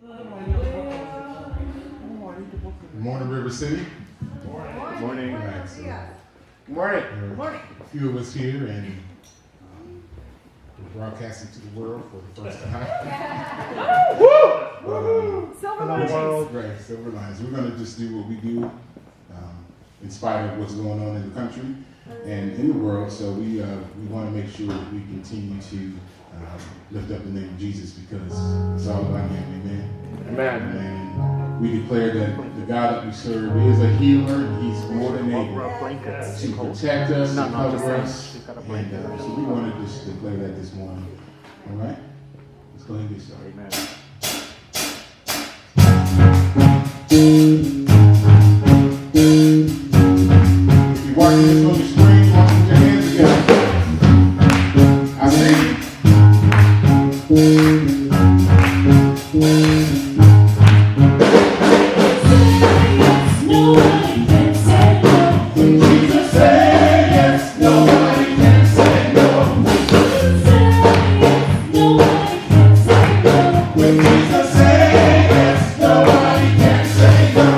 Good morning, River City. Good morning. Right, so Good morning. there are a few of us here, and we're broadcasting to the world for the first time. Silver linings. Right, silver lines. We're going to just do what we do in spite of what's going on in the country and in the world. So we want to make sure that we continue to lift up the name of Jesus, because it's all about Him. Amen. Amen. And we declare that the God that we serve is a healer, and He's more than able to protect us, to cover us. And so we want to just declare that this morning. All right? Let's go ahead and get started. Amen. If you're watching this on the screen, watch with your hands together. I say, Nobody can say no. when Jesus said yes, nobody can say no. Nobody can say no. When Jesus said yes, nobody can say no.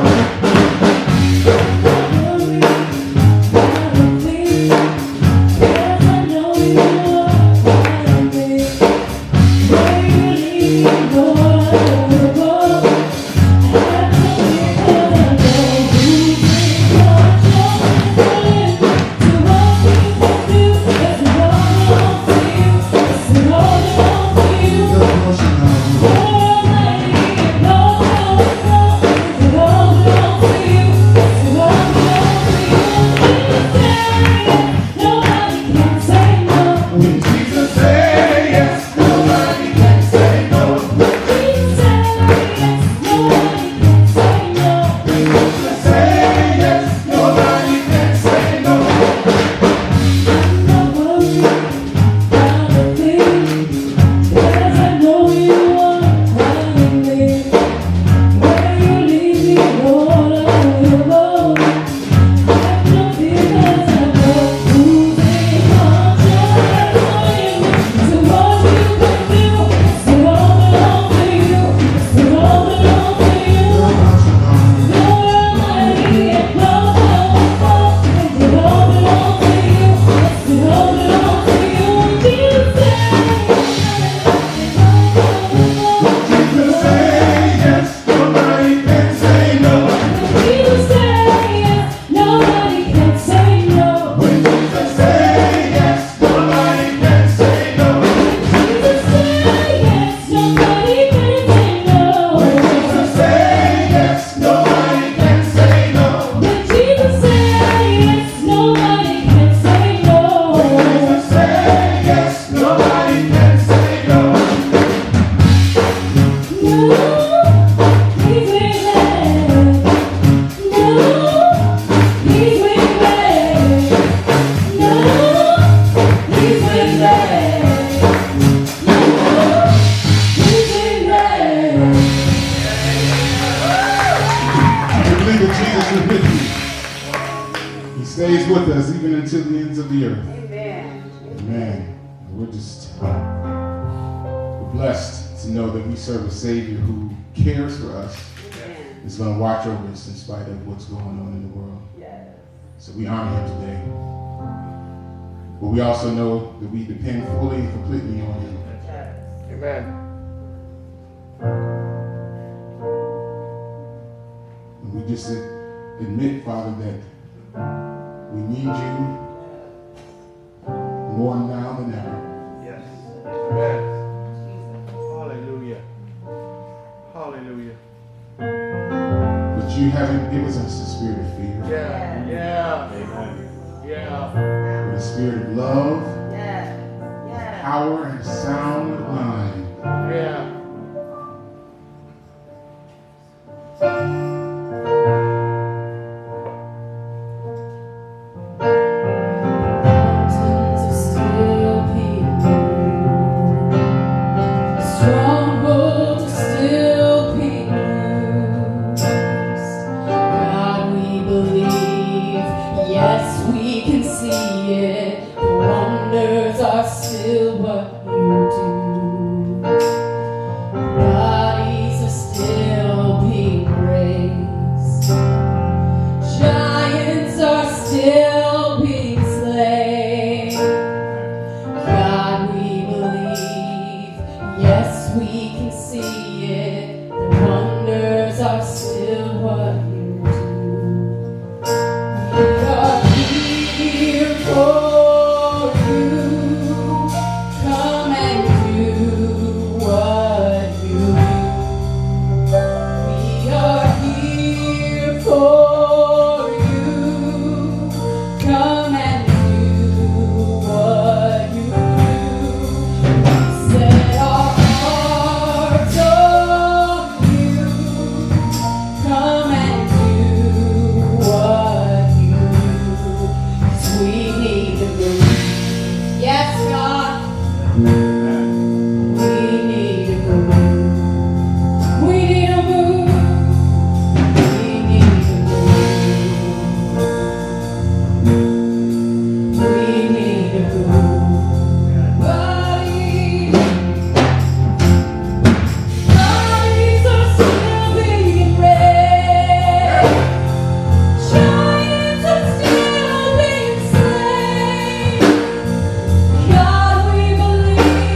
When Jesus said yes, nobody can say no. When Jesus said yes, nobody can say no. Jesus said yes, nobody can say no. When Jesus said yes, nobody can say no. When Jesus said yes, nobody can say no. When Jesus said yes, nobody can say no. I believe that Jesus is with you. He stays with us even until the ends of the earth. Amen. We're blessed to know that we serve a Savior who cares for us. Is going to watch over us in spite of what's going on in the world. So we honor Him today. But we also know that we depend fully and completely on Him. Amen. And we just admit, Father, that we need You more now than ever. Yes. Amen. Hallelujah. Hallelujah. But You haven't given us the spirit of fear, Yeah. Yeah. Amen. Yeah. but a spirit of love, power, and a sound mind. Yeah. Strongholds are still being moved. God, we believe. Yes, we can see it. The wonders are still what You do. Bodies are still we can see it. The wonders are still what you do. We are here for you. Come and do what you do. We are here for you. Come and do what you do. Set our hearts on you. Come and do what you do. 'Cause we need a move. Yes, God. We need a move. We need a move. We need a move. We need a move. Bodies are still being raised. Giants are still being slain. God, we believe.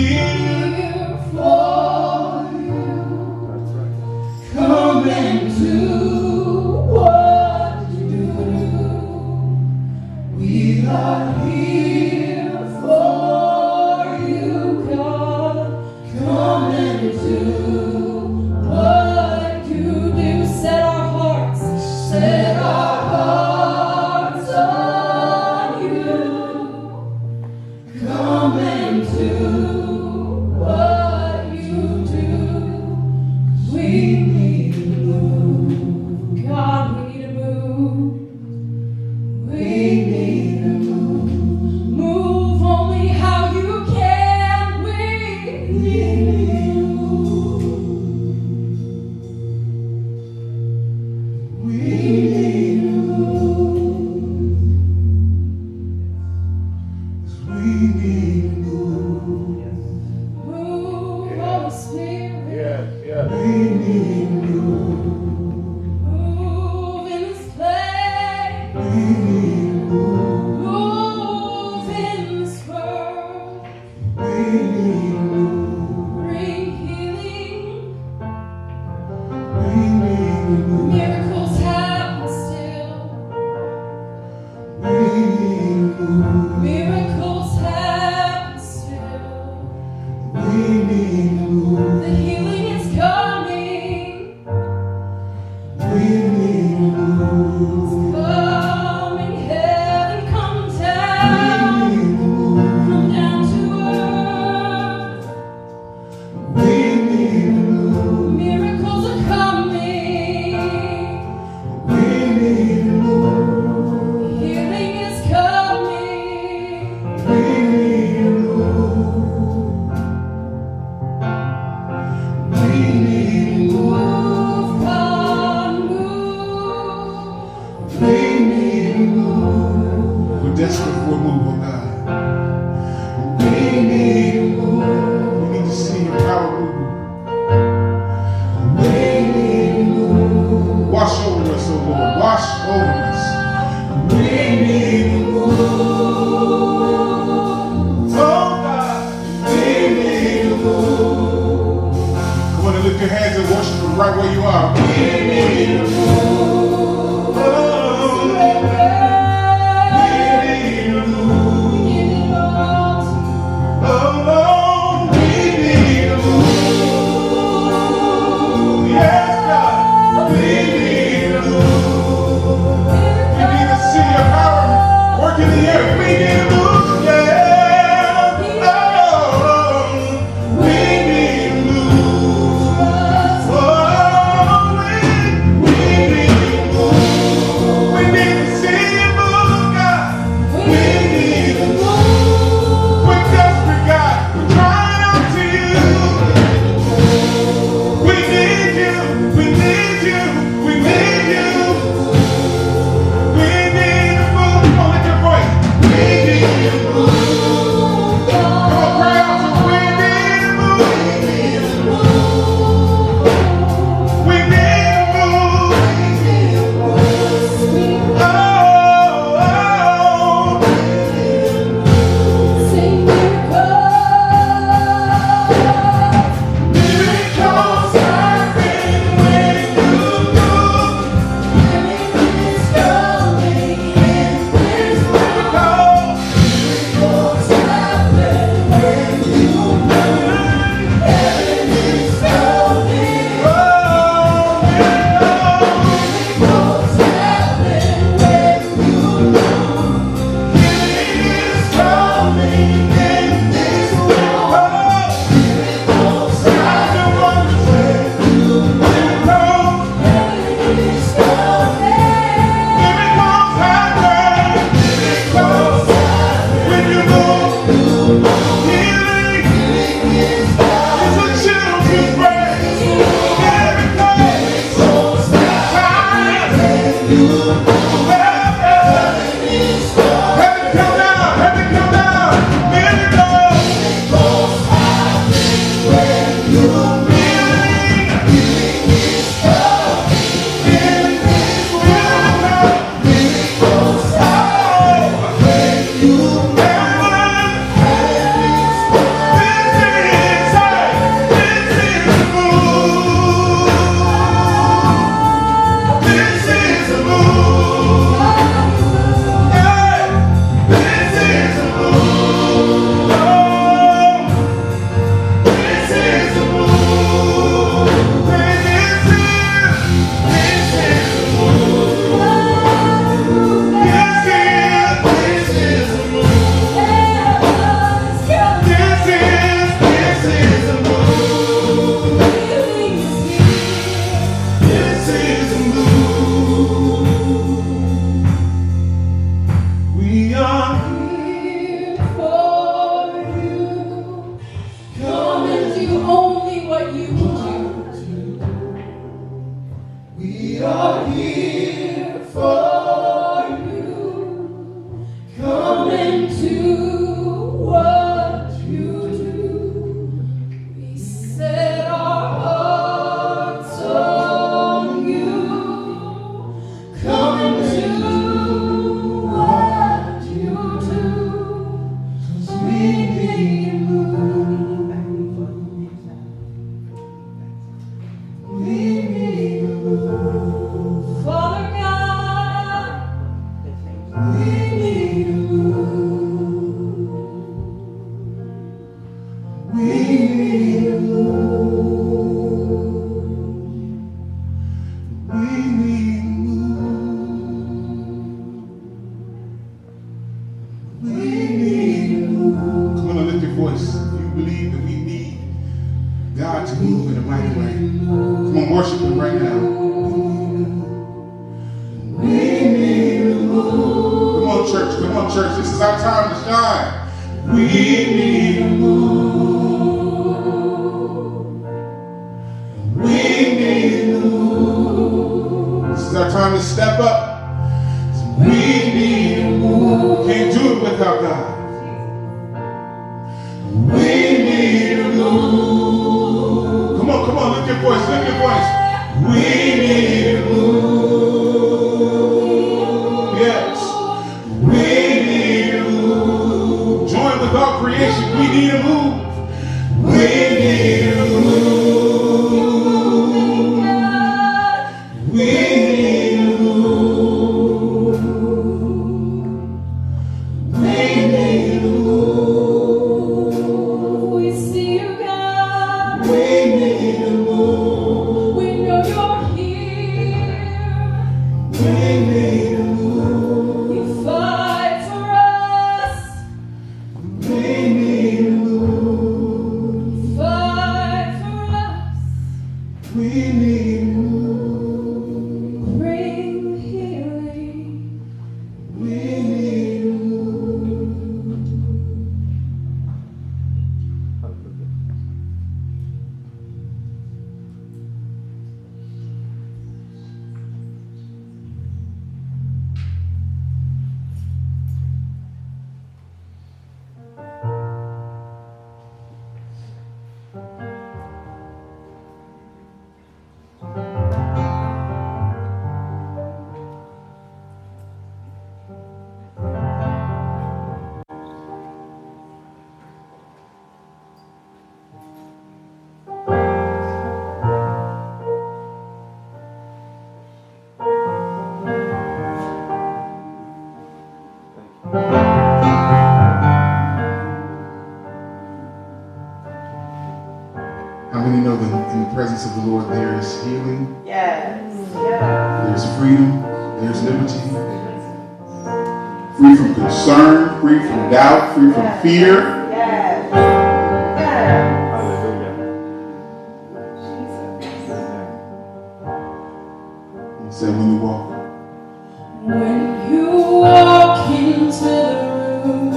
here for you. That's right. Come and do what you do. We are here for you, God. Come and do what you do. Set our hearts on you. Come and do what you do. We need to move. God, we need to move. We need to move. Move only how you can. We need to move. We need to move. We need to move. Move, Holy Spirit. Yes, yes. We need to move. Move in this place. We need to move. Move in this world. We need to move. Bring healing. We need to move. Miracles happen still. We need to move. Miracles happen still. We need to move. The healing is coming. We need to move. Coming. Heaven, come down. We need to move. Come down to earth. We need to move. Miracles are coming. We need to move. Healing is coming. We need to move. We need to move. Move, God, move. We need to move. We're desperate for a move, oh God. We need to move. We need to see your power move. We need to move. Wash over us, oh Lord. Wash over us. We need to move. Oh God. We need to move. Come on and lift your hands and worship Him right where you are. We need to move. Oh, we need to move. Give it all to Oh, we need to move. Yes, God. We need to move. We need to see your power work in the earth. We need to move. Yeah. Oh, we need to move. Oh, we are here for you. Come and do what you do. We set our hearts on you. Come and do what you do. 'Cause we need a move. We need a move. Father God, we need a move. We need a move. We need a move. We need a move. Come on, lift your voice. If you believe that we need God to move in a mighty way, come on, worship Him right now. We need a move. Come on, church. Come on, church. This is our time to shine. We need a move. We need a move. This is our time to step up. We need a move. Can't do it without God. We need a move. Come on, lift your voice, lift your voice. We need a move. Yes. We need a move. Join with all creation. We need a move. We need a move. We need a move. We need a move. We see you, God. We need a move. We know you're here. We need a move. You fight for us. We need a move. Fight for us. We need a move. Bring healing. We need a move. How many know that in the presence of the Lord there is healing, Yes. there's freedom, there's liberty, free from concern, free from doubt, free from fear. Yes. Yes. Hallelujah. He said when you walk, When you walk into the room,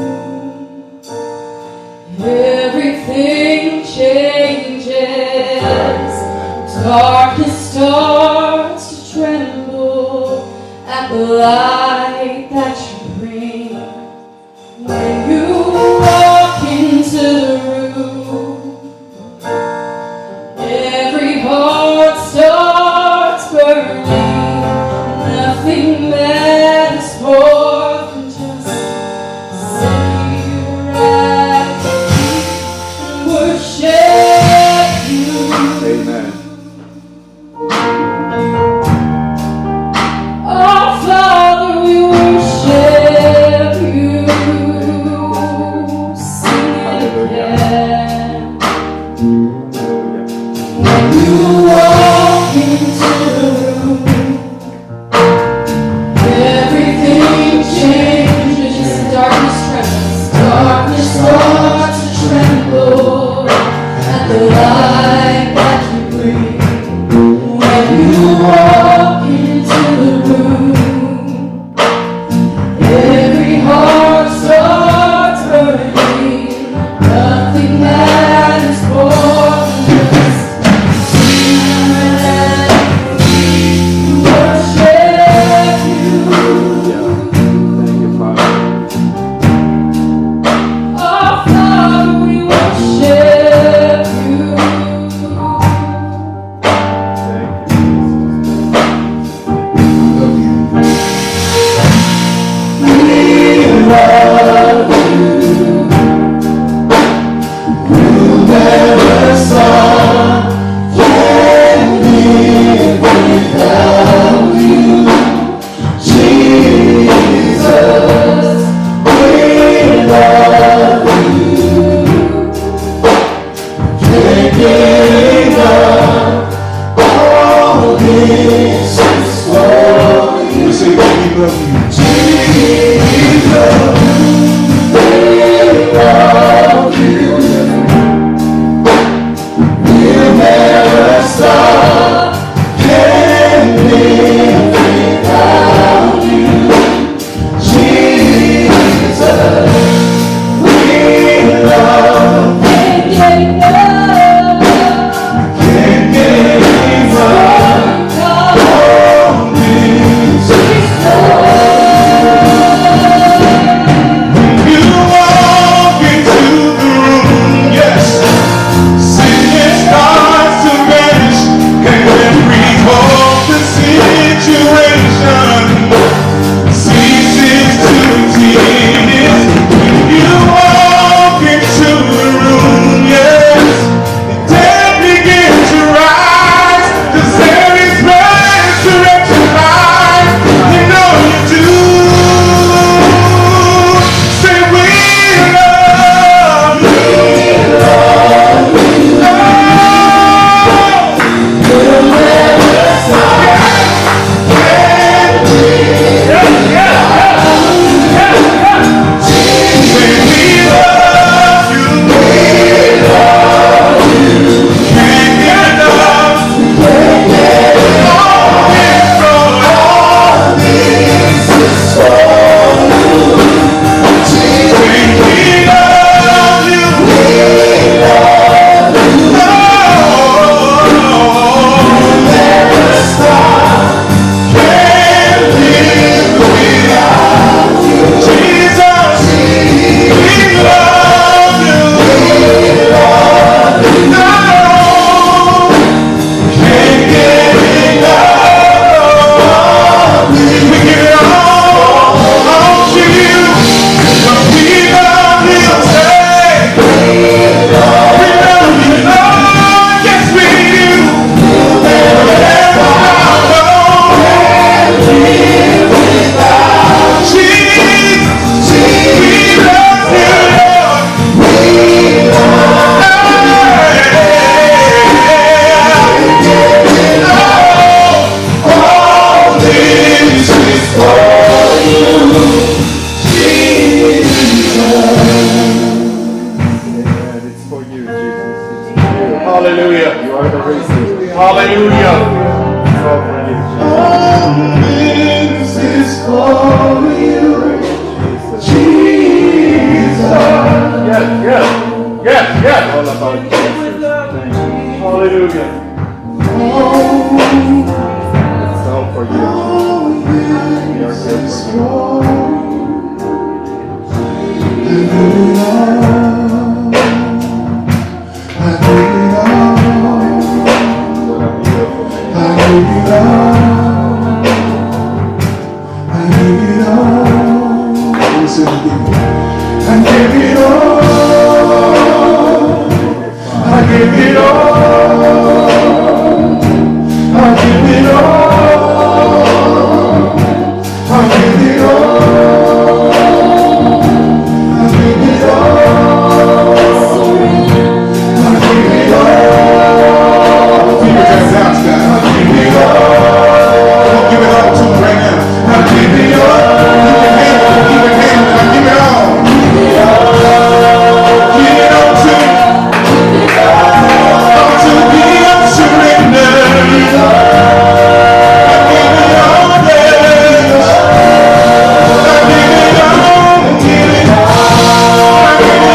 everything changes. Darkness starts to tremble at the light that you bring. When you walk into the room, every heart starts burning. Nothing matters more than just sit here at your feet and worship you. Amen. Oh, Father, we worship you. Sing it again. When you walk into the room, everything changes. Darkness trembles. Darkness starts to tremble at the light that you bring. When you walk into the room, every heart starts burning. Nothing matters more than just sing and worship. Hallelujah. You are the reason. Hallelujah. It's all for you. All this is for you, Jesus. Jesus. Yes, yes, yes, yes. All about Jesus. Thank you. Hallelujah. It's all for you. We are here for you. I give it all. What a beautiful name. I give it all. I give it all. Listen again. I give it all. I give it all. I give it all. I give it all. I give it all. I give it all. Keep your hands out, Scott. I give it all. Don't give it all to him right now. I give it all. Keep your hands. I give it all. Give it all to him. All to be surrendered. I give it all, yes. I give it all. Give it all. I give it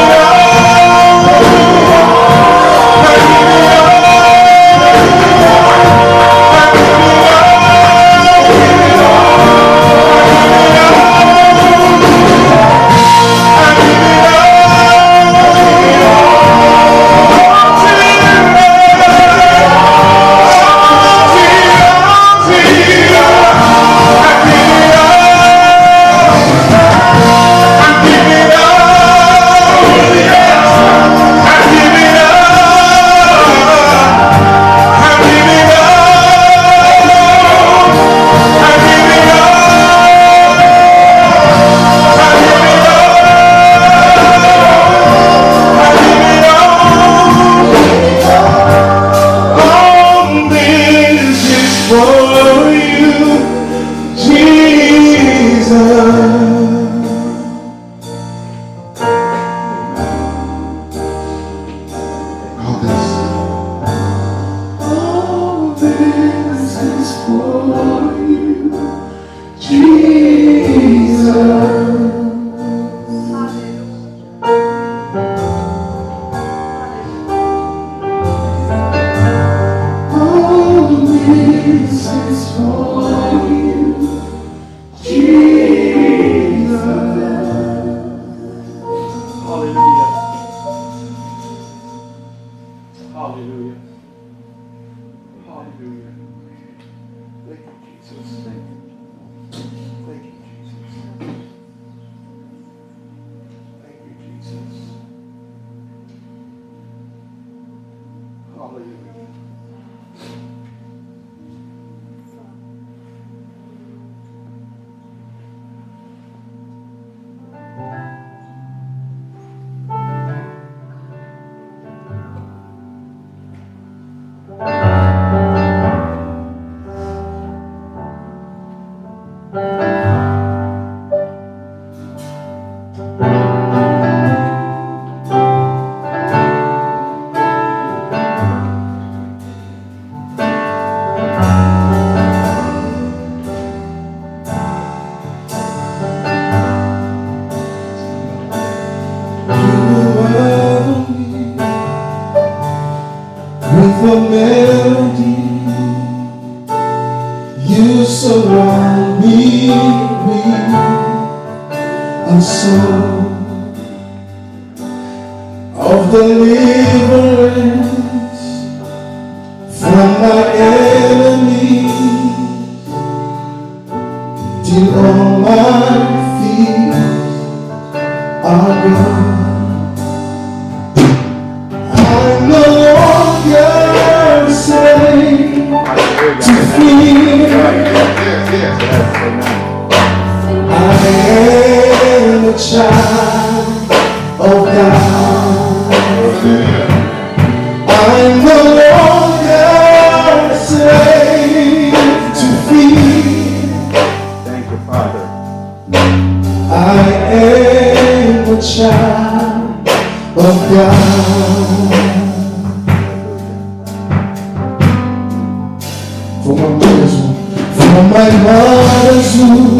my mother's womb,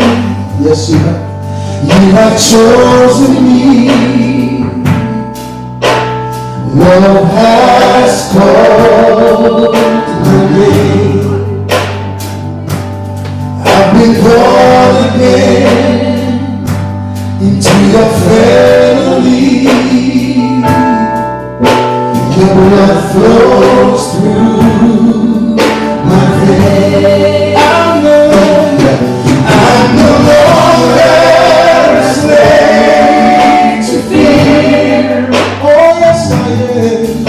yes you have chosen me. Love has called my name. I've been born again into your family. Your blood flows through my veins. I'm no longer a slave to fear. Oh yes I am.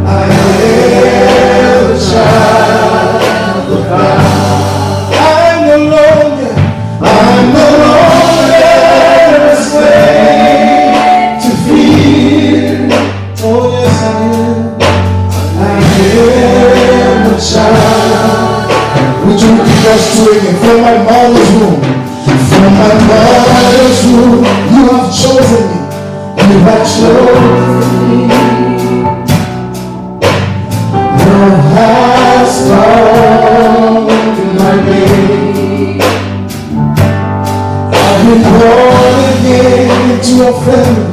I am a child of God. I'm no longer a slave to fear. Oh yes I am. I am a child. Would you repeat us to again? From my mother's womb, from my mother's womb, you have chosen me. You have chosen me. Love has called my name. I've been born again into your family,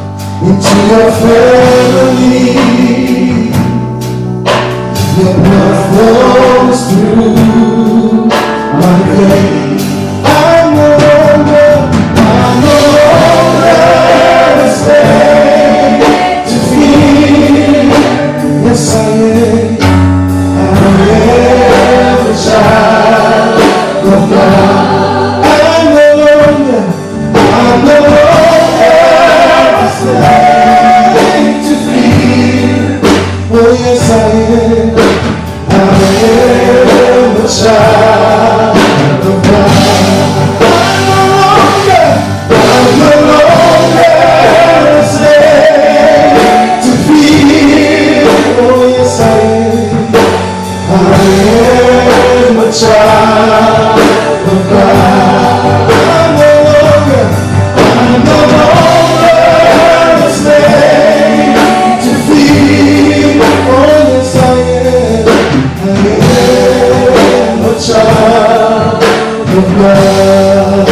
into your family. Your blood flows through my veins. I'm no longer a slave to fear. Yes, I am. I am a child of God. I'm no longer a slave to fear. Oh, yes, I am. I am a child of God. I'm no longer a slave to fear. Oh yes I am. I am a child of God. I'm no longer a slave to fear. Oh yes I am. I am a child of God.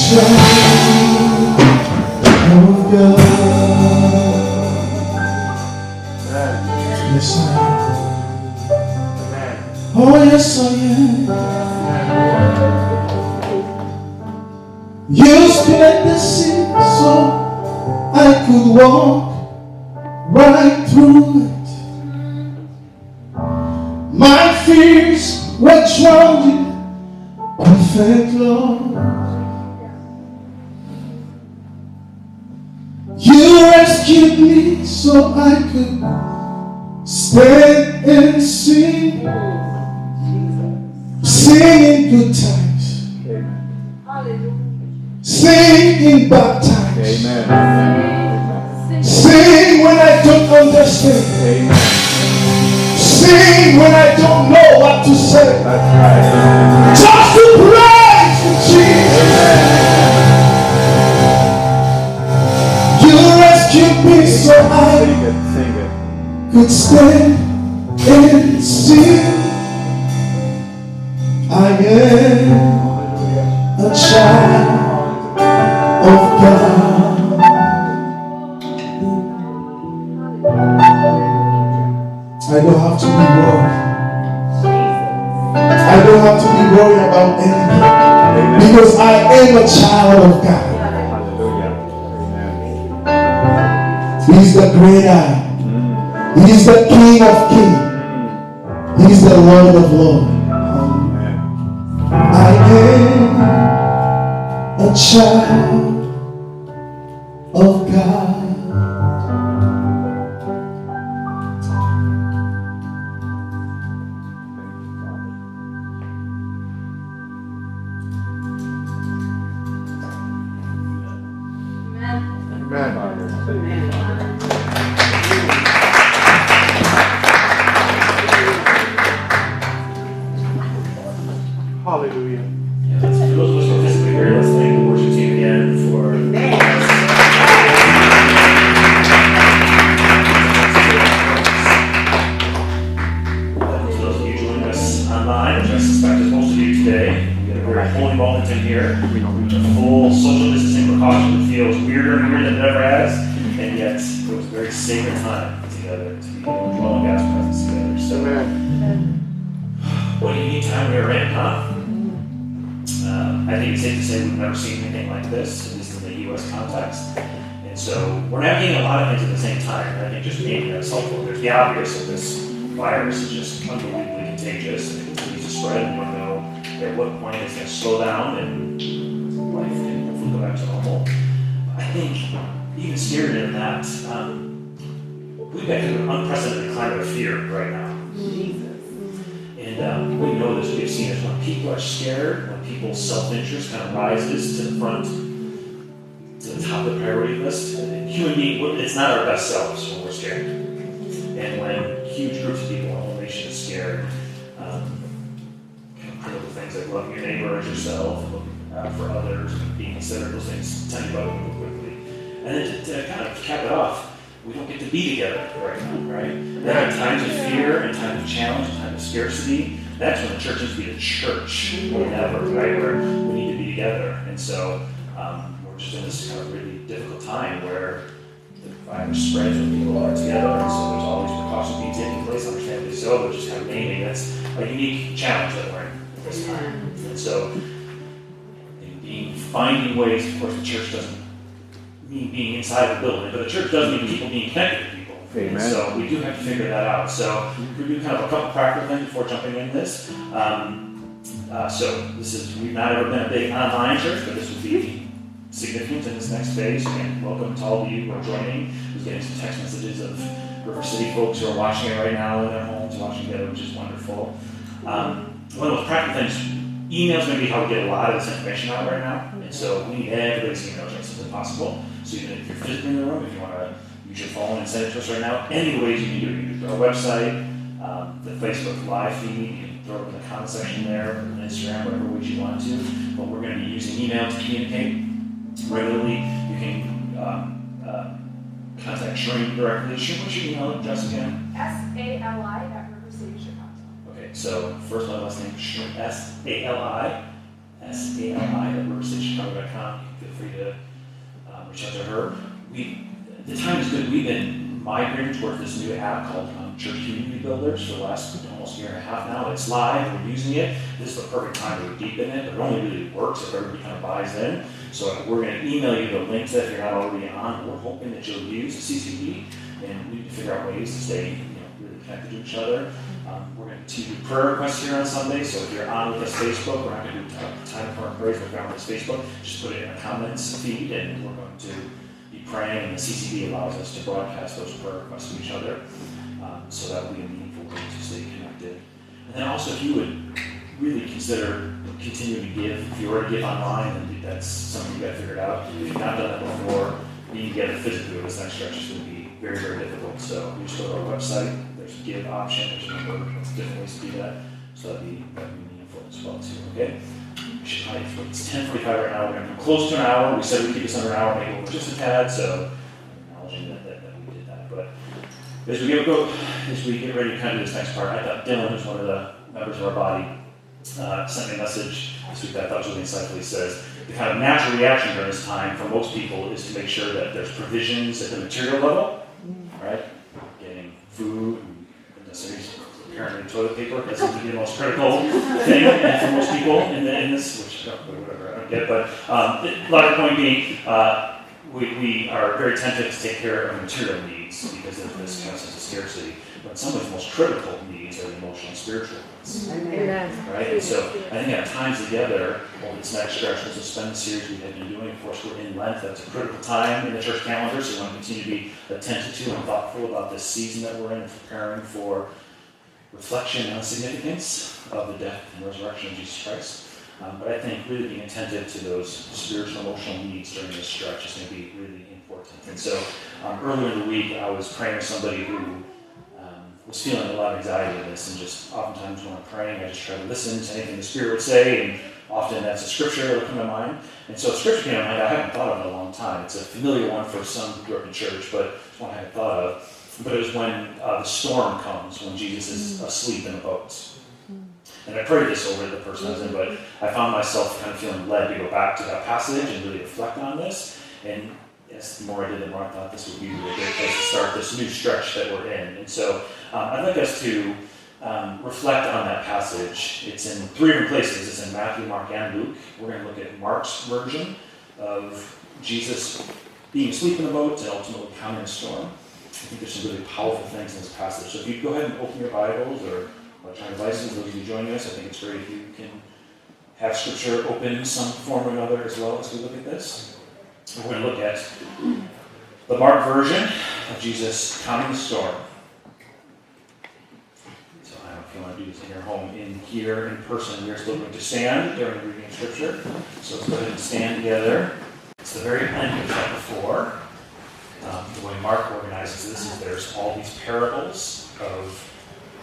Child of God. You split the sea so I could walk right through it. My fears were drowned in perfect love. You rescued me so I could stand and sing. Sing in good times. Sing in bad times. Amen. Sing when I don't understand. Amen. Sing when I don't know what to say. That's right. Just to praise you, Jesus. You rescued me so I Sing it, sing it. could stand and sing. I am a child of God. I don't have to be worried. I don't have to be worried about anything. Amen. Because I am a child of God. Hallelujah. Amen. He's the great I am. He's the King of kings. He's the Lord of lords. Amen. I am a child of God. Hallelujah. For those of us who are physically here, let's thank the worship team again for. For those of you joining us online, which I suspect is most of you today, we had a very holy moment in here. We a full social distancing precaution that feels weirder and weirder than it ever has, and yet it was a very sacred time together to be dwelling God's presence together. So, what a unique time we are in, huh? I think it's safe to say we've never seen anything like this, at least in the U.S. context. And so we're navigating a lot of things at the same time. And I think just maybe that's helpful. There's the obvious that this virus is just unbelievably contagious and it continues to spread. And we don't know at what point it's going to slow down and life can hopefully go back to normal. I think even scarier than that, we've got an unprecedented climate of fear right now. And we know this, we've seen it when people are scared, when people's self-interest kind of rises to the front, to the top of the priority list. Human being, it's not our best selves when we're scared. And when huge groups of people, a whole nation is scared, kind of critical things like loving your neighbor as yourself, looking for others, and being considerate, those things tend to go people quickly. And then to kind of cap it off, we don't get to be together right now, right? There are times of fear and times of challenge and times of scarcity. That's when the church needs to be the church more than ever, right? Where we need to be together. And so we're just in this kind of really difficult time where the virus spreads when people are together. And so there's all these precautions being taken place, understandably so, but just kind of naming that's a unique challenge that we're in at this time. And so finding ways, of course, the church doesn't mean being inside the building, but the church does mean people being connected to people. Amen. And so we do have to figure that out. So we do kind of a couple practical things before jumping into this. We've not ever been a big online church, but this would be significant in this next phase. Again, welcome to all of you who are joining. We're getting some text messages of River City folks who are watching it right now in their homes, watching together, which is wonderful. One of those practical things, emails may be how we get a lot of this information out right now. And so we need everybody's email address if possible. So even if you're physically in the room, if you want to use your phone and send it to us right now, any ways you can do it. You can do it through our website, the Facebook live feed, you can throw it in the comment section there, on Instagram, whatever ways you want to. But we're going to be using email to communicate regularly. You can contact Shereen directly. Shereen, what's your email address again? SALI@rivercitychicago. Okay, so first my last name, Shereen, SALI@rivercitychicago.com. Feel free to reach out to her. The time is good. We've been migrating towards this new app called church community builders for the last almost year and a half now. It's live, we're using it. This is the perfect time to deep in it, but it only really works if everybody kind of buys in. So we're going to email you the links that if you're not already on. We're hoping that you'll use the CCD, and we can figure out ways to stay really connected to each other. We're going to do prayer requests here on Sunday, so if you're on with us Facebook, we're not going to do time for prayer, but if you're on with us Facebook, just put it in the comments feed, and we're going to be praying, and the CCD allows us to broadcast those prayer requests to each other. So that would be a meaningful way to stay connected. And then also, if you would really consider continuing to give, if you already give online, then that's something you got figured out. If you've not done that before, being together physically with this next stretch is going to be very, very difficult. So you just go to our website, there's a give option, there's a number of different ways to do that. So that'd be meaningful as well too, okay? It's 10:45 right now, we're going to come close to an hour. We said we'd keep this under an hour, maybe over just a tad, so I'm acknowledging that we did that. But as we get ready to kind of do this next part, I thought Dylan, who's one of the members of our body, sent me a message this week that I thought was really insightful. He says, the kind of natural reaction during this time for most people is to make sure that there's provisions at the material level, right? Getting food, apparently toilet paper, that seems to be the most critical thing for most people in this, which whatever, I don't get, but a lot of the point being, we are very tempted to take care of material needs because of this kind of sense of scarcity. But some of the most critical needs are the emotional and spiritual needs. Amen. Right? And so I think at times together, over this next stretch, we'll suspend the series we have been doing. Of course, we're in Lent. That's a critical time in the church calendar, so we want to continue to be attentive to and thoughtful about this season that we're in and preparing for reflection on the significance of the death and resurrection of Jesus Christ. But I think really being attentive to those spiritual, emotional needs during this stretch is going to be really important. And so earlier in the week, I was praying with somebody who was feeling a lot of anxiety in this, and just oftentimes when I'm praying, I just try to listen to anything the Spirit would say, and often that's a scripture that will come to mind. And so a scripture came to mind I haven't thought of in a long time. It's a familiar one for some who grew up in church, but it's one I hadn't thought of. But it was when the storm comes, when Jesus is asleep in a boat. And I prayed this over the person I was in, but I found myself kind of feeling led to go back to that passage and really reflect on this. And yes, the more I did, the more I thought this would be a really great place to start this new stretch that we're in. And so I'd like us to reflect on that passage. It's in 3 different places. It's in Matthew, Mark, and Luke. We're going to look at Mark's version of Jesus being asleep in the boat and ultimately calming the storm. I think there's some really powerful things in this passage. So if you go ahead and open your Bibles or electronic devices, those of you joining us, I think it's great if you can have Scripture open in some form or another as well as we look at this. We're going to look at the Mark version of Jesus calming the storm. So I don't know if you want to do this in your home, in here, in person. We're still going to stand during the reading of Scripture. So let's go ahead and stand together. It's the very end of chapter 4. The way Mark organizes this is there's all these parables of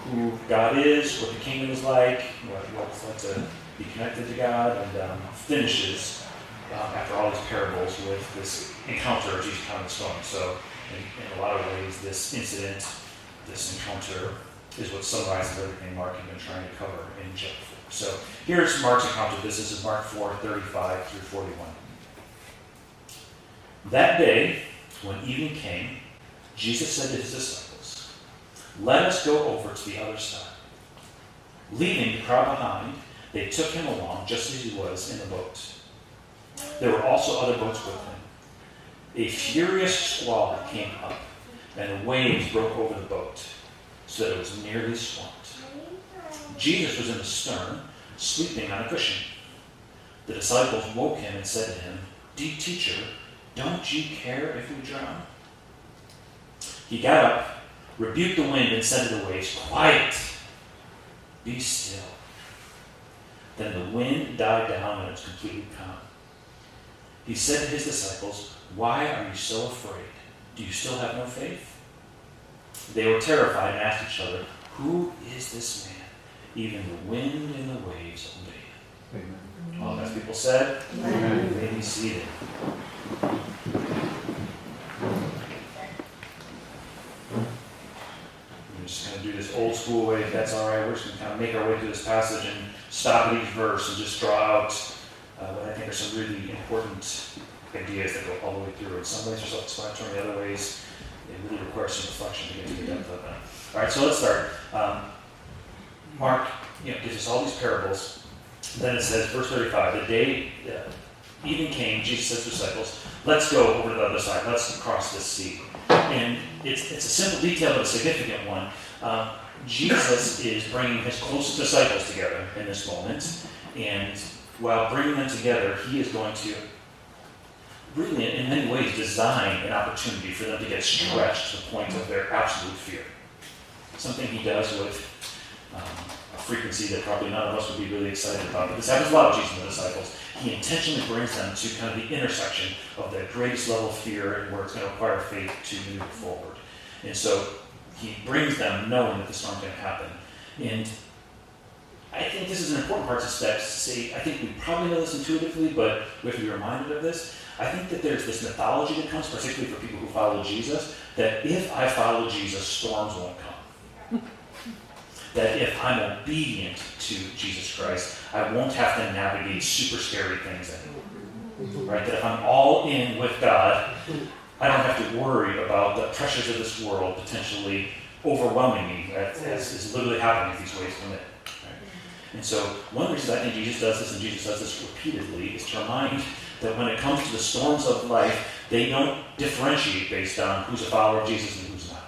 who God is, what the kingdom is like, what it's like to be connected to God, and finishes after all these parables with this encounter of Jesus calming the storm. So in a lot of ways, this incident, this encounter, is what summarizes everything Mark had been trying to cover in chapter 4. So here's Mark's encounter. This is Mark 4:35 through 41. That day, when evening came, Jesus said to his disciples, "Let us go over to the other side." Leaving the crowd behind, they took him along just as he was in the boat. There were also other boats with him. A furious squall came up, and the waves broke over the boat, so that it was nearly swamped. Jesus was in the stern, sleeping on a cushion. The disciples woke him and said to him, "Dear teacher, don't you care if we drown?" He got up, rebuked the wind, and said to the waves, "Quiet, be still." Then the wind died down and it was completely calm. He said to his disciples, "Why are you so afraid? Do you still have no faith?" They were terrified and asked each other, "Who is this man? Even the wind and the waves obey him." Amen. All God's people said, "Amen." You may be seated. We're just going to do this old school way, if that's all right. We're just going to kind of make our way through this passage and stop at each verse and just draw out what I think are some really important ideas that go all the way through. In some ways, they're self-explanatory. In other ways, It really requires some reflection to get to the depth of them. All right, so let's start. Mark gives us all these parables. Then it says, verse 35, the day evening came, Jesus said to his disciples, let's go over to the other side. Let's cross this sea. And it's a simple detail, but a significant one. Jesus is bringing his closest disciples together in this moment. And while bringing them together, he is going to really, in many ways, design an opportunity for them to get stretched to the point of their absolute fear. Something he does with a frequency that probably none of us would be really excited about. But this happens a lot with Jesus and the disciples. He intentionally brings them to kind of the intersection of their greatest level of fear and where it's going to require faith to move forward. And so he brings them knowing that the storm's going to happen. And I think this is an important part to say. I think we probably know this intuitively, but we have to be reminded of this. I think that there's this mythology that comes, particularly for people who follow Jesus, that if I follow Jesus, storms won't come. That if I'm obedient to Jesus Christ, I won't have to navigate super scary things anymore. Right? That if I'm all in with God, I don't have to worry about the pressures of this world potentially overwhelming me, as is literally happening as these waves come in. And so one reason I think Jesus does this, and Jesus does this repeatedly, is to remind that when it comes to the storms of life, they don't differentiate based on who's a follower of Jesus and who's not.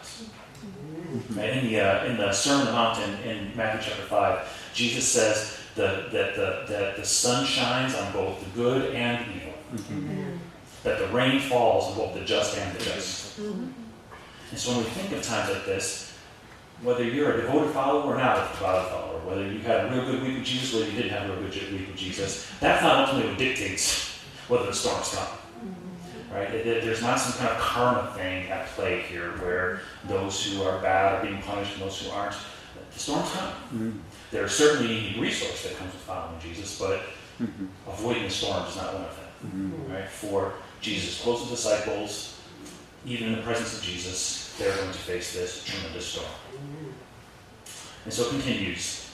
Right? In the Sermon on the Mount in Matthew chapter 5, Jesus says that the sun shines on both the good and the evil. Mm-hmm. That the rain falls on both the just and the just. Mm-hmm. And so when we think of times like this, whether you're a devoted follower or not a devoted follower, whether you had a real good week with Jesus or you didn't have a real good week with Jesus, that's not ultimately what dictates whether the storms come. Right? There's not some kind of karma thing at play here where those who are bad are being punished and those who aren't. The storms come. Mm-hmm. There's certainly a unique resource that comes with following Jesus, but avoiding the storms is not one of them. Mm-hmm. Right? For Jesus' closest disciples, even in the presence of Jesus, they're going to face this tremendous storm. And so it continues.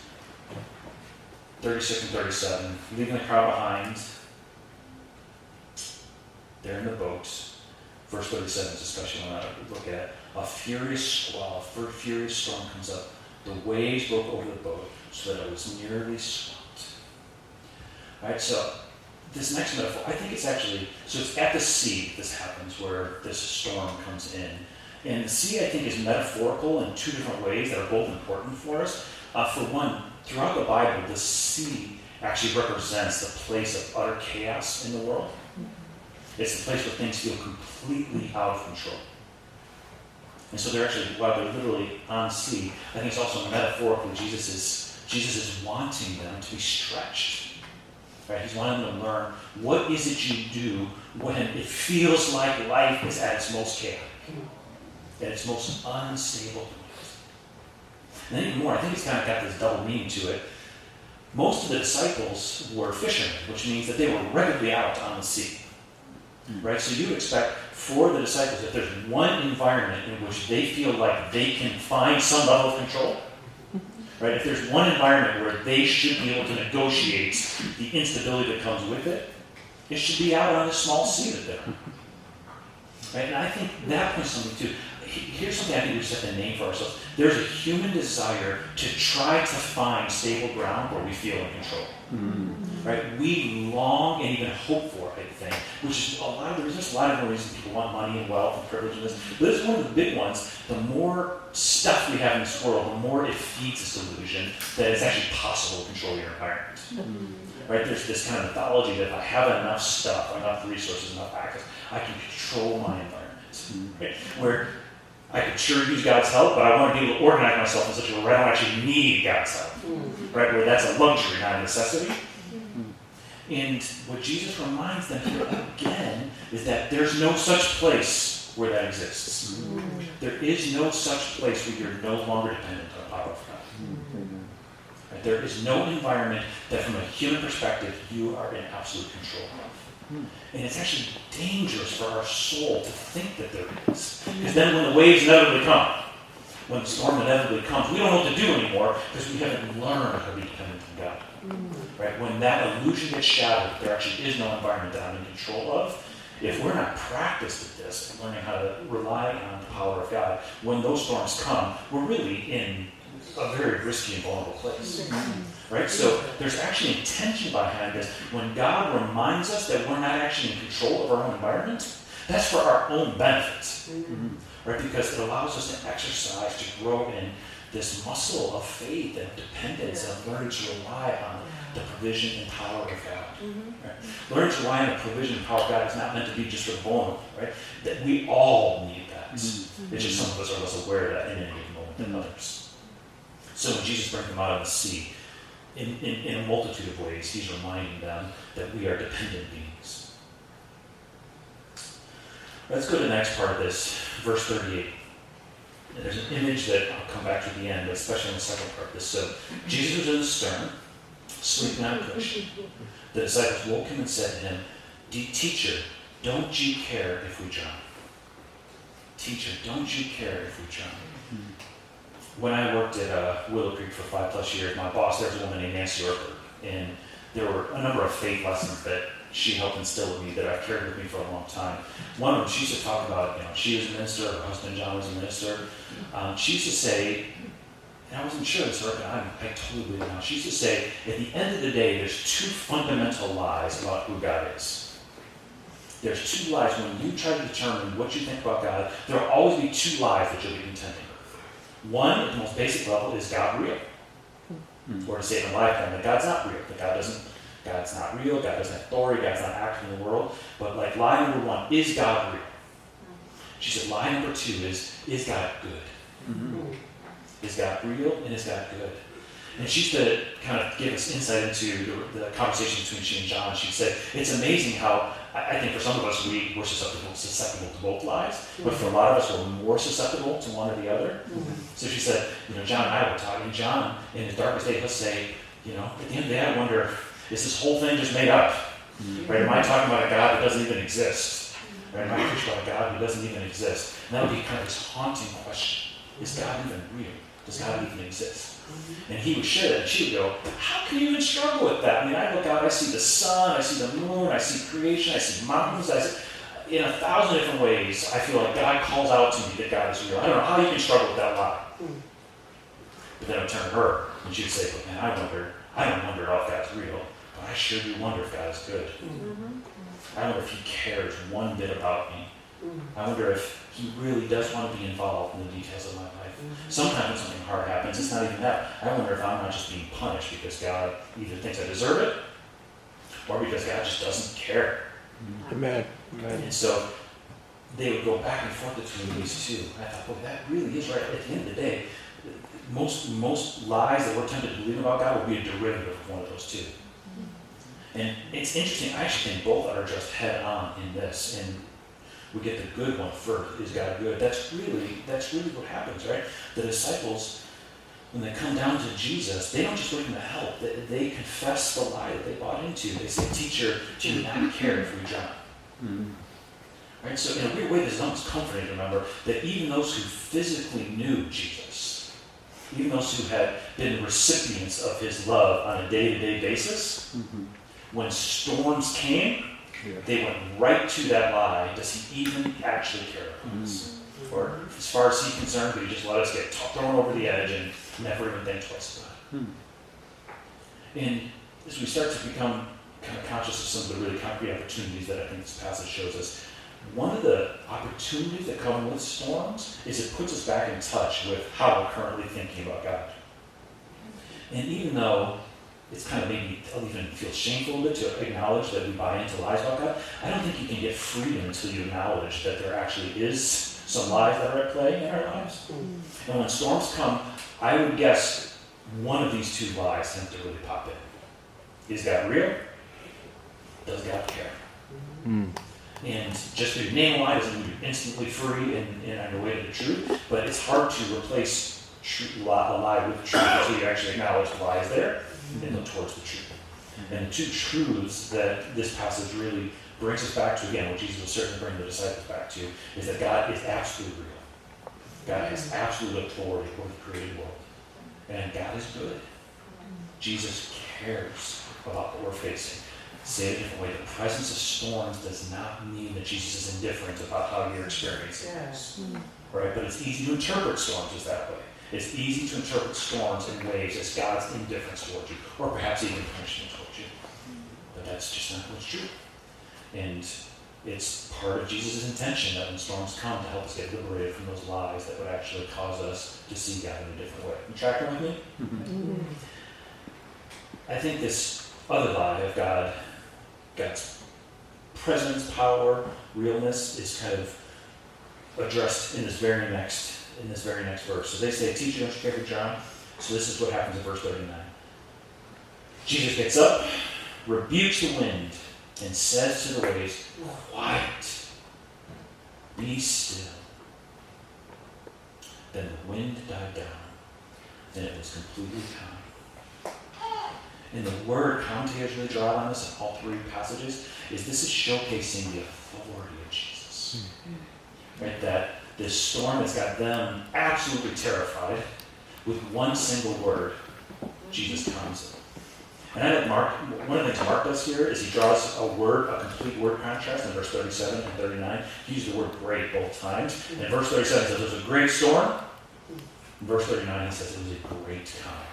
36 and 37, leaving the crowd behind. They're in the boat. Verse 37 is especially one I look at. A furious squall, a furious storm comes up. The waves broke over the boat so that it was nearly swamped. All right, so this next metaphor, I think it's actually, so it's at the sea this happens where this storm comes in. And the sea, I think, is metaphorical in two different ways that are both important for us. For one, throughout the Bible, the sea actually represents the place of utter chaos in the world. It's the place where things feel completely out of control. And so they're actually, while they're literally on sea, I think it's also metaphorically Jesus is wanting them to be stretched. Right? He's wanting them to learn, what is it you do when it feels like life is at its most chaotic, at its most unstable point. And then even more, I think it's kind of got this double meaning to it. Most of the disciples were fishermen, which means that they were regularly out on the sea. Right? So you expect for the disciples, if there's one environment in which they feel like they can find some level of control, right? If there's one environment where they should be able to negotiate the instability that comes with it, it should be out on this small sea that they're in. Right? And I think that points something too. Here's something I think we just have to name for ourselves. There's a human desire to try to find stable ground where we feel in control. Mm-hmm. Right? We long and even hope for, I think, which is there's just a lot of different reasons people want money and wealth and privilege and this. But this is one of the big ones. The more stuff we have in this world, the more it feeds this illusion that it's actually possible to control your environment. Mm-hmm. Right? There's this kind of mythology that if I have enough stuff, enough resources, enough access, I can control my environment. Mm-hmm. Right? Where I could sure use God's help, but I want to be able to organize myself in such a way where I don't actually need God's help. Mm-hmm. Right? Where that's a luxury, not a necessity. Mm-hmm. And what Jesus reminds them here again is that there's no such place where that exists. Mm-hmm. There is no such place where you're no longer dependent on the power of God. Mm-hmm. Right? There is no environment that from a human perspective you are in absolute control of. And it's actually dangerous for our soul to think that there is. Because then when the waves inevitably come, when the storm inevitably comes, we don't know what to do anymore because we haven't learned how to be dependent on God. Right? When that illusion gets shattered, there actually is no environment that I'm in control of, If we're not practiced at this, learning how to rely on the power of God, when those storms come, we're really in a very risky and vulnerable place. Right? So there's actually intention behind this. When God reminds us that we're not actually in control of our own environment, that's for our own benefit. Right? Because it allows us to exercise, to grow in this muscle of faith and dependence and learning to rely on the provision and power of God. Right? Learning to rely on the provision and power of God is not meant to be just for the vulnerable, right? That we all need that. It's just some of us are less aware of that in any given moment than others. So when Jesus brings them out of the sea, in a multitude of ways, he's reminding them that we are dependent beings. Let's go to the next part of this, verse 38. And there's an image that I'll come back to at the end, especially in the second part of this. So Jesus was in the stern, sleeping on a cushion. The disciples woke him and said to him, "Teacher, don't you care if we drown?" Teacher, don't you care if we drown? When I worked at Willow Creek for 5+ years, my boss, there was a woman named Nancy Orford, and there were a number of faith lessons that she helped instill in me that I've carried with me for a long time. One of them, she used to talk about, she was a minister, her husband John was a minister. She used to say, and I wasn't sure this, but I totally believe it now. She used to say, at the end of the day, there's two fundamental lies about who God is. There's two lies. When you try to determine what you think about God, there will always be two lies that you'll be contending with. One, at the most basic level, is God real? Or to say it in a lifetime, that God's not real, that God's not real, God doesn't have authority, God's not active in the world. But like lie number one, is God real? She said lie number two is God good? Is God real and is God good? And she used to kind of give us insight into the conversation between she and John. She said, it's amazing how, I think for some of us, we're susceptible to both lies, but for a lot of us, we're more susceptible to one or the other. So she said, John and I were talking. John, in his darkest day, he'll say, at the end of the day, I wonder, is this whole thing just made up? Right? Am I talking about a God that doesn't even exist? Right? Am I preaching about a God who doesn't even exist? And that would be kind of this haunting question. Is God even real? Does God even exist? And he would share that, and she would go, how can you even struggle with that? I mean, I look out, I see the sun, I see the moon, I see creation, I see mountains, in 1,000 different ways, I feel like God calls out to me that God is real. I don't know how you can struggle with that lie. But then I would turn to her, and she would say, but man, I don't wonder if God's real, but I sure do wonder if God is good. I wonder if he cares one bit about me. I wonder if he really does want to be involved in the details of my life. Sometimes when something hard happens, it's not even that. I wonder if I'm not just being punished because God either thinks I deserve it, or because God just doesn't care. Amen. And so they would go back and forth between these two. And I thought, well, that really is right. At the end of the day, most lies that we're tempted to believe about God will be a derivative of one of those two. And it's interesting, I actually think both are addressed head on in this. And we get the good one first. Is God good? That's really what happens, right? The disciples, when they come down to Jesus, they don't just look him to help. They confess the lie that they bought into. They say, teacher, do you not care if we drown? Right? So in a weird way, this is almost comforting to remember that even those who physically knew Jesus, even those who had been recipients of his love on a day-to-day basis, when storms came, they went right to that lie. Does he even actually care about us? Or as far as he's concerned, could he just let us get thrown over the edge and never even think twice about it? And as we start to become kind of conscious of some of the really concrete opportunities that I think this passage shows us, one of the opportunities that come with storms is it puts us back in touch with how we're currently thinking about God. And even though it's kind of maybe even feel shameful a bit to acknowledge that we buy into lies about God, I don't think you can get freedom until you acknowledge that there actually is some lies that are at play in our lives. And when storms come, I would guess one of these two lies tend to really pop in. Is God real? Does God care? And just to name a lie doesn't mean you're instantly free and on your way to the truth, but it's hard to replace a lie with truth until you actually acknowledge the lie is there and look towards the truth. And the two truths that this passage really brings us back to, again, what Jesus will certainly bring the disciples back to, is that God is absolutely real. God has absolute authority over the created world. And God is good. Jesus cares about what we're facing. Say it a different way. The presence of storms does not mean that Jesus is indifferent about how you're experiencing things. Right? But it's easy to interpret storms as that way. It's easy to interpret storms and waves as God's indifference towards you, or perhaps even punishment towards you. But that's just not what's true. And it's part of Jesus' intention that when storms come to help us get liberated from those lies that would actually cause us to see God in a different way. You tracking with me? Mm-hmm. I think this other lie of God's presence, power, realness is kind of addressed in this very next verse. So they say, teacher, don't you care for John? So this is what happens in verse 39. Jesus gets up, rebukes the wind, and says to the waves, quiet, be still. Then the wind died down, and it was completely calm. And the word commentators really draw on this in all three passages is this is showcasing the authority of Jesus. Right? That this storm has got them absolutely terrified. With one single word, Jesus calms them. And I know one of the things Mark does here is he draws a complete word contrast in verse 37 and 39. He uses the word great both times. And verse 37 says it was a great storm. In verse 39 he says it was a great calm.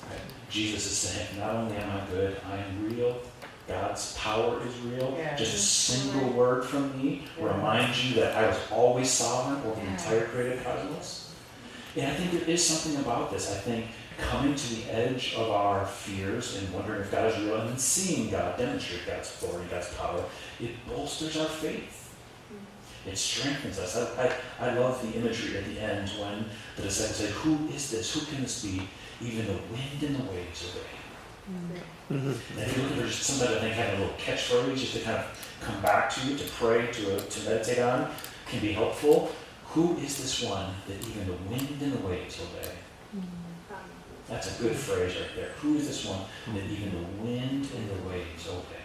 Right? Jesus is saying, not only am I good, I am real. God's power is real. Yeah. Just a single word from me reminds you that I was always sovereign over the entire created cosmos. And I think there is something about this. I think coming to the edge of our fears and wondering if God is real and then seeing God demonstrate God's authority, God's power, it bolsters our faith. It strengthens us. I love the imagery at the end when the disciples say, who is this? Who can this be? Even the wind and the waves obey. And if you're looking for just somebody, I think, having a little catchphrase just to kind of come back to, to pray, to meditate on, can be helpful. Who is this one that even the wind and the waves obey? That's a good phrase right there. Who is this one that even the wind and the waves obey?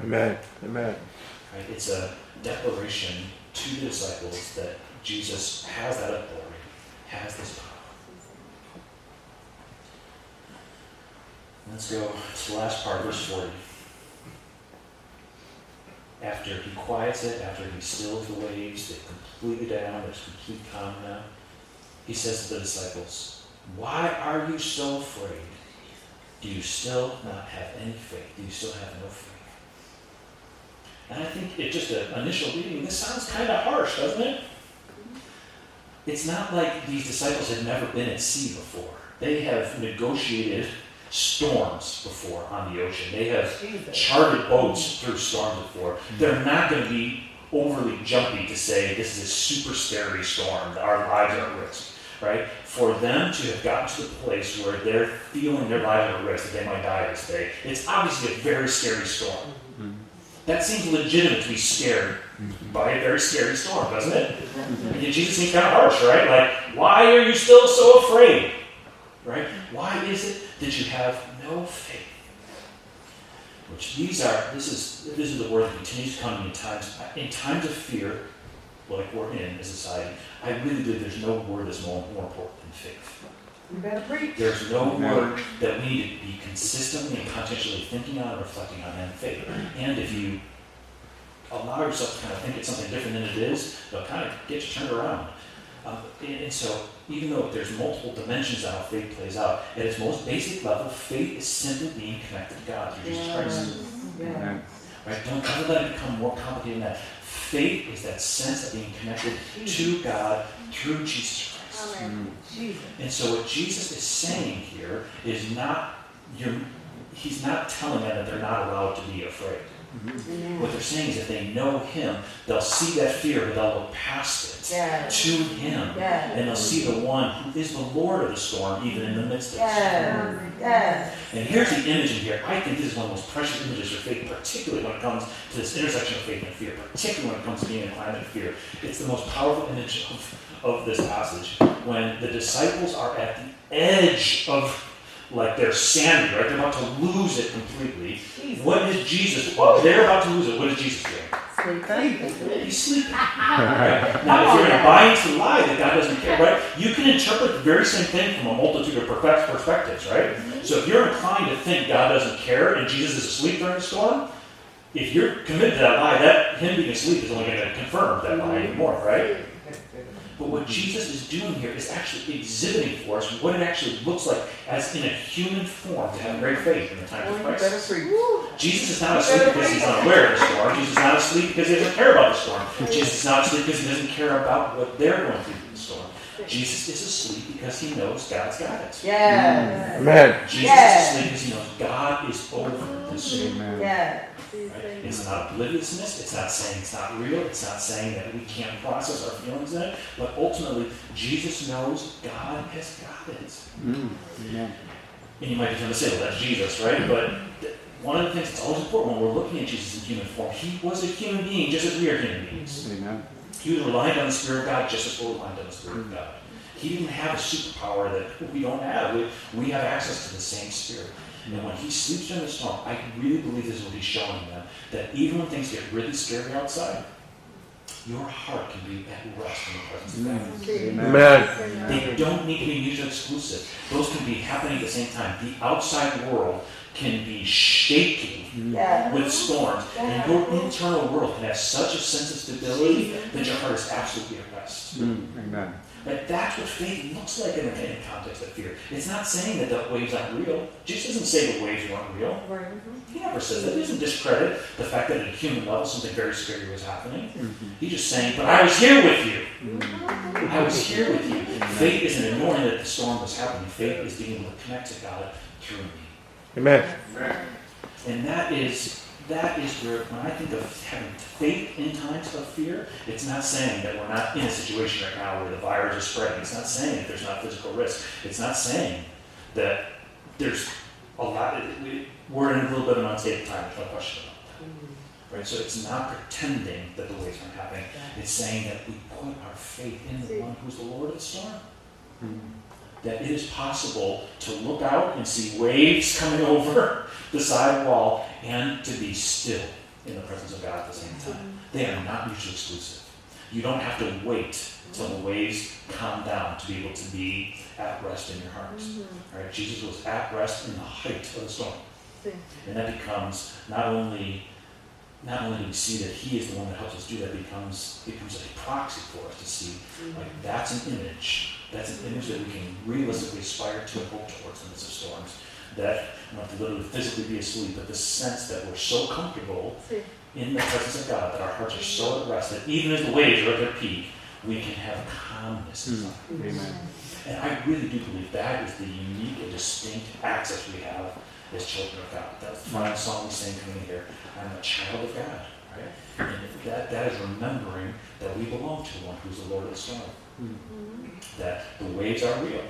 Amen. Amen. Right? It's a declaration to the disciples that Jesus has that authority, has this power. Let's go to the last part, verse 40. After he quiets it, after he stills the waves, they're completely down, there's complete calm now, he says to the disciples, why are you so afraid? Do you still not have any faith? Do you still have no faith? And I think just an initial reading, this sounds kind of harsh, doesn't it? It's not like these disciples had never been at sea before. They have negotiated storms before on the ocean. They have charted boats through storms before. They're not going to be overly jumpy to say this is a super scary storm, our lives are at risk, right? For them to have gotten to the place where they're feeling their lives are at risk, that they might die this day, it's obviously a very scary storm. That seems legitimate to be scared by a very scary storm, doesn't it? And Jesus seems kind of harsh, right? Like, why are you still so afraid? Right? Why is it that you have no faith? Which this is the word that continues to come in times of fear, like we're in as a society. I really believe there's no word that's more important than faith. You better preach. There's no word that we need to be consistently and conscientiously thinking on and reflecting on than faith. And if you allow yourself to kind of think it's something different than it is, it'll kind of get you turned around. And so, even though there's multiple dimensions of how faith plays out, at its most basic level, faith is simply being connected to God through Jesus Christ. Yeah. Right? Don't let it become more complicated than that. Faith is that sense of being connected to God through Jesus Christ. And so what Jesus is saying here is he's not telling them that they're not allowed to be afraid. What they're saying is if they know him, they'll see that fear, but they'll look past it to him. And they'll see the one who is the Lord of the storm, even in the midst of the storm. And here's the image in here. I think this is one of the most precious images of faith, particularly when it comes to this intersection of faith and fear, particularly when it comes to being in a climate of fear. It's the most powerful image of this passage. When the disciples are at the edge of their sanity, right? They're about to lose it completely. What is Jesus? Well, they're about to lose it. What is Jesus doing? He's sleeping. Right? Now, if you're going to buy into the lie that God doesn't care, right? You can interpret the very same thing from a multitude of perspectives, right? So if you're inclined to think God doesn't care and Jesus is asleep during the storm, if you're committed to that lie, that him being asleep is only going to confirm that lie even more, right? But what Jesus is doing here is actually exhibiting for us what it actually looks like as in a human form to have great faith in the time of crisis. Jesus is not asleep because he's unaware of the storm. Jesus is not asleep because he doesn't care about the storm. Jesus is not asleep because he doesn't care about what they're going through in the storm. Jesus is asleep because he knows God's got it. Yes. Amen. Jesus is asleep because he knows God is over this storm. Amen. Yes. Right? It's not obliviousness. It's not saying it's not real. It's not saying that we can't process our feelings in it. But ultimately, Jesus knows God has got it. Amen. And you might be trying to say, well, that's Jesus, right? But one of the things that's always important when we're looking at Jesus in human form, he was a human being just as we are human beings. Amen. He was reliant on the Spirit of God just as we're reliant on the Spirit of God. He didn't have a superpower that we don't have. We have access to the same Spirit. And when he sleeps during the storm, I really believe this is what he's showing them, that even when things get really scary outside, your heart can be at rest in the presence of God. Amen. They don't need to be mutually exclusive. Those can be happening at the same time. The outside world can be shaking with storms, and your internal world can have such a sense of stability that your heart is absolutely at rest. Amen. But that's what faith looks like in the context of fear. It's not saying that the waves aren't real. Jesus doesn't say the waves weren't real. He never says that. He doesn't discredit the fact that at a human level something very scary was happening. He's just saying, but I was here with you. I was here with you. Faith isn't ignoring that the storm was happening. Faith is being able to connect to God through me. Amen. And that is where, when I think of having faith in times of fear, it's not saying that we're not in a situation right now where the virus is spreading. It's not saying that there's not physical risk. It's not saying that there's a lot, we're in a little bit of an unstable time, there's no question about that. Right? So it's not pretending that the waves aren't happening. It's saying that we put our faith in the one who's the Lord of the storm. That it is possible to look out and see waves coming over the side wall and to be still in the presence of God at the same time. They are not mutually exclusive. You don't have to wait till the waves calm down to be able to be at rest in your heart. Right? Jesus was at rest in the height of the storm. And that becomes not only do we see that he is the one that helps us do that, becomes a proxy for us to see, like, that's an image. That's an image that we can realistically aspire to and hope towards in the midst of storms. That we don't have to literally physically be asleep, but the sense that we're so comfortable in the presence of God, that our hearts are so at rest, that even as the waves are at their peak, we can have calmness inside. Amen. And I really do believe that is the unique and distinct access we have as children of God. That's the final song we sing coming here. I'm a child of God, right? And that is remembering that we belong to one who's the Lord of the storm. That the waves are real,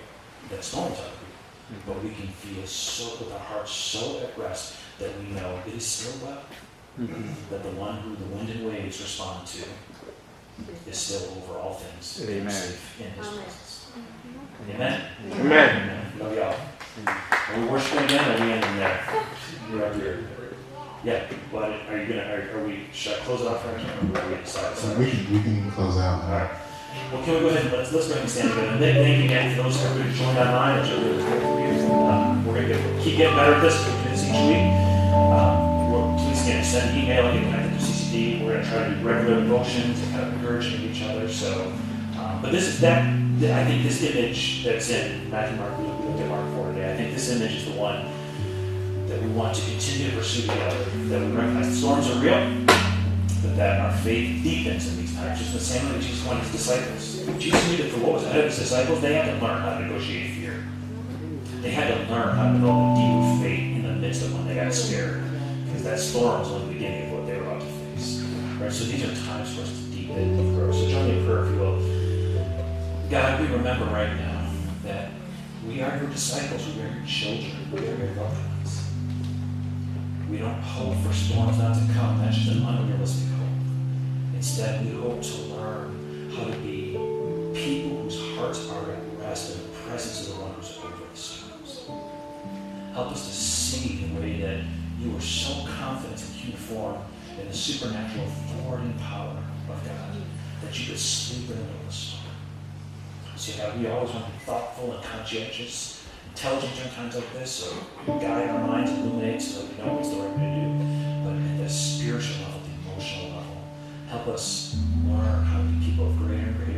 that storms are real, but we can feel so, with our hearts so at rest, that we know it is still well. That the one who the wind and waves respond to is still over all things. Amen. Safe in his presence. Amen? Amen. Love y'all. Are we worshiping again, or are we ending there? We're up here. Yeah, but are you gonna, should I close it off right now, or are we decide? So we can close out. All right. Well, can we go ahead and let's go ahead and stand together. And thank you again for those who joined online. It's really good for you. We're going to keep getting better at this. We're doing this each week. Please again, send an email and get connected to CCD. We're going to try to do regular devotions and kind of encouraging each other. So, but this is that. I think this image that's in Matthew, Mark, we looked at Mark 4 today. I think this image is the one that we want to continue to pursue together. That we recognize the storms are real, but that our faith deepens in these times. Just the same way Jesus wanted his disciples. Jesus knew that for what was ahead of his disciples, they had to learn how to negotiate fear. They had to learn how to develop a deeper faith in the midst of when they got scared. Because that storm was only the beginning of what they were about to face. Right? So these are times for us to deepen and grow. So join me in prayer, if you will. God, we remember right now that we are your disciples, we are your children, we are your loved ones. We don't hope for storms not to come. That's just an unrealistic hope. Instead, we hope to learn how to be people whose hearts are at rest in the presence of the one who's over the storms. Help us to see the way that you are so confident in human form in the supernatural authority and power of God, that you could sleep in the middle of the storm. See, God, we always want to be thoughtful and conscientious, intelligent during times like this, so guide our minds, illuminate so that we know what's the right thing to do. But at the spiritual level, the emotional level, help us learn how to be people of greater and greater